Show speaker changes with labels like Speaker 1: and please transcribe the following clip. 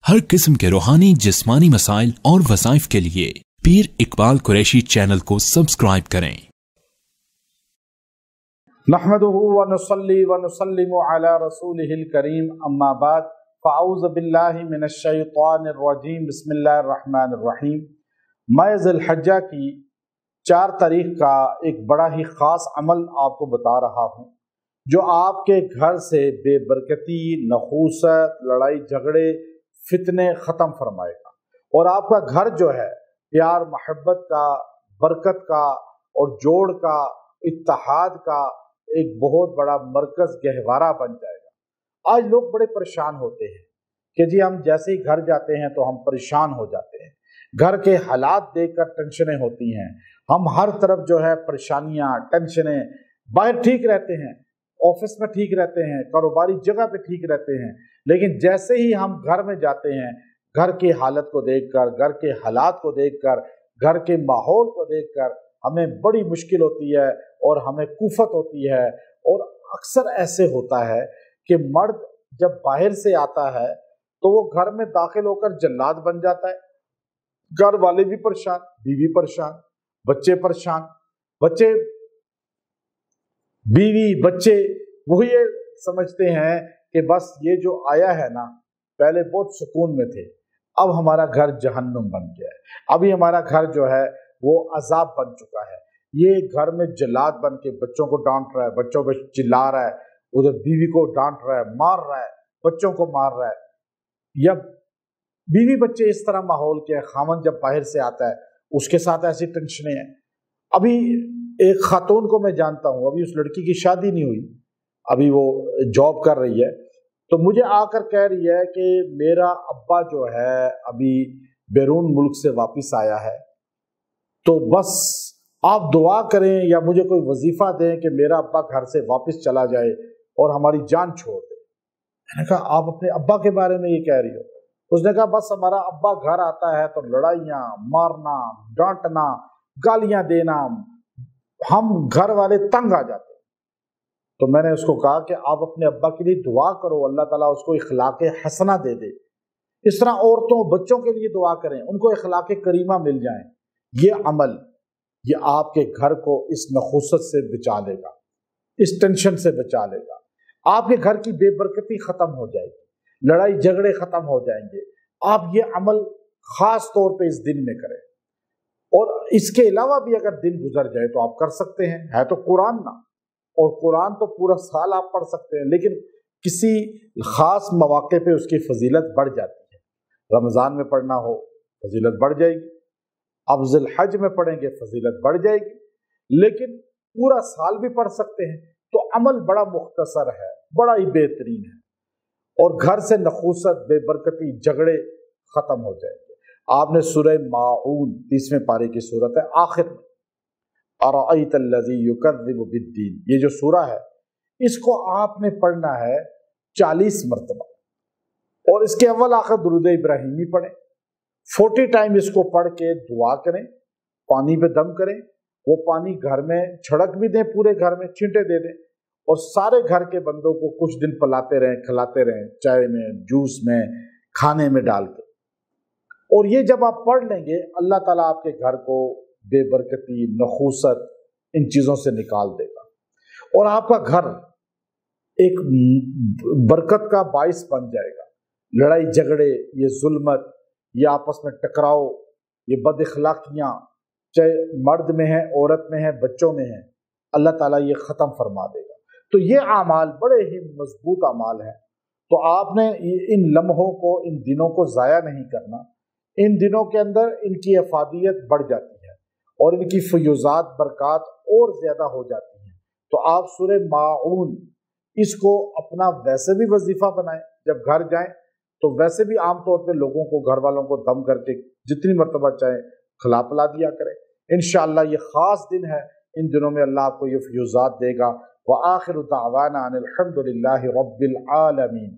Speaker 1: हर किस्म के रूहानी जिस्मानी मसाइल और वज़ाइफ के लिए पीर इकबाल कुरैशी चैनल को सब्सक्राइब करें।
Speaker 2: नहमदुहु व नुसल्ली व नुसल्लिमु अला रसूलिहिल करीम, अम्मा बाद, फ़अऊज़ु बिल्लाहि मिनश शैतानिर रजीम, बिस्मिल्लाहिर रहमानिर रहीम। मैं ज़िलहज्जा की 4 तारीख का एक बड़ा ही ख़ास अमल आपको बता रहा हूँ, जो आपके घर से बेबरकती, नखूसत, लड़ाई झगड़े, फितने ख़त्म फरमाएगा और आपका घर जो है प्यार, मोहब्बत का, बरकत का और जोड़ का, इत्तेहाद का एक बहुत बड़ा मरकज़, गहवारा बन जाएगा। आज लोग बड़े परेशान होते हैं कि जी हम जैसे ही घर जाते हैं तो हम परेशान हो जाते हैं, घर के हालात देखकर टेंशनें होती हैं, हम हर तरफ जो है परेशानियां, टेंशनें, बाहर ठीक रहते हैं, ऑफिस में ठीक रहते हैं, कारोबारी जगह पे ठीक रहते हैं, लेकिन जैसे ही हम घर में जाते हैं, घर की हालत को देखकर, घर के हालात को देखकर, घर के माहौल को देखकर हमें बड़ी मुश्किल होती है और हमें कुफत होती है। और अक्सर ऐसे होता है कि मर्द जब बाहर से आता है तो वो घर में दाखिल होकर जल्लाद बन जाता है। घर वाले भी परेशान, बीवी परेशान, बच्चे परेशान, बीवी बच्चे वो ये समझते हैं कि बस ये जो आया है ना, पहले बहुत सुकून में थे, अब हमारा घर जहन्नुम बन गया है, अभी हमारा घर जो है वो अजाब बन चुका है। ये घर में जल्लाद बन के बच्चों को डांट रहा है, बच्चों पे चिल्ला रहा है, उधर बीवी को डांट रहा है, मार रहा है, बच्चों को मार रहा है। या बीवी बच्चे इस तरह माहौल के, खामन जब बाहर से आता है उसके साथ ऐसी टेंशनें हैं। अभी एक खातून को मैं जानता हूँ, अभी उस लड़की की शादी नहीं हुई, अभी वो जॉब कर रही है, तो मुझे आकर कह रही है कि मेरा अब्बा जो है अभी बैरून मुल्क से वापस आया है, तो बस आप दुआ करें या मुझे कोई वजीफा दें कि मेरा अब्बा घर से वापस चला जाए और हमारी जान छोड़ दे। मैंने कहा आप अपने अब्बा के बारे में ये कह रही हो? उसने कहा बस हमारा अब्बा घर आता है तो लड़ाइयाँ, मारना, डांटना, गालियां देना, हम घर वाले तंग आ जाते हैं। तो मैंने उसको कहा कि आप अपने अब्बा के लिए दुआ करो, अल्लाह ताला उसको इखलाके हसना दे दे। इस तरह औरतों, बच्चों के लिए दुआ करें, उनको इखलाके करीमा मिल जाए। ये अमल, ये आपके घर को इस नखुसत से बचा लेगा, इस टेंशन से बचा लेगा। आपके घर की बेबरकती खत्म हो जाएगी, लड़ाई झगड़े खत्म हो जाएंगे। आप ये अमल खास तौर पे इस दिन में करें, और इसके अलावा भी अगर दिन गुजर जाए तो आप कर सकते हैं। है तो कुरान ना, और कुरान तो पूरा साल आप पढ़ सकते हैं, लेकिन किसी खास मौके पे उसकी फजीलत बढ़ जाती है। रमज़ान में पढ़ना हो फजीलत बढ़ जाएगी, अब ज़िलहज में पढ़ेंगे फजीलत बढ़ जाएगी, लेकिन पूरा साल भी पढ़ सकते हैं। तो अमल बड़ा मुख्तसर है, बड़ा ही बेहतरीन है, और घर से नखूसत, बेबरकती, झगड़े खत्म हो जाएंगे। आपने सूरह माऊन 30वें पारे की सूरत है, आखिर में अरअयतल्लज़ी युकज़्ज़िबु बिद्दीन, ये जो सूरा है इसको आपने पढ़ना है 40 मरतबा, और इसके अव्वल आखिर दुरूद इब्राहिमी पढ़ें। 40 टाइम इसको पढ़ के दुआ करें, पानी पे दम करें, वो पानी घर में छिड़क भी दें, पूरे घर में छींटे दे दें, और सारे घर के बंदों को कुछ दिन पिलाते रहें, खिलाते रहें, चाय में, जूस में, खाने में डाल के। और ये जब आप पढ़ लेंगे, अल्लाह ताला आपके घर को बेबरकती, नखूसत, इन चीज़ों से निकाल देगा, और आपका घर एक बरकत का बाइस बन जाएगा। लड़ाई झगड़े, ये जुल्मत, ये आपस में टकराव, ये बदअखलाकियाँ, चाहे मर्द में है, औरत में है, बच्चों में है, अल्लाह ताला ये ख़त्म फरमा देगा। तो ये आमाल बड़े ही मजबूत आमाल हैं। तो आपने इन लम्हों को, इन दिनों को ज़ाया नहीं करना। इन दिनों के अंदर इनकी अफादियत बढ़ जाती है और इनकी फयूज़ात, बरक़ात और ज़्यादा हो जाती हैं। तो आप सूरह माऊन इसको अपना वैसे भी वजीफ़ा बनाएं, जब घर जाएं तो वैसे भी आमतौर पे लोगों को, घर वालों को दम करके जितनी मरतबा चाहे खिला पिला दिया करें। इंशाअल्लाह ये ख़ास दिन है, इन दिनों में अल्लाह आपको ये फयूज़ात देगा। व आखिरु दावाना अनिल हम्दुलिल्लाहि रब्बिल आलमीन।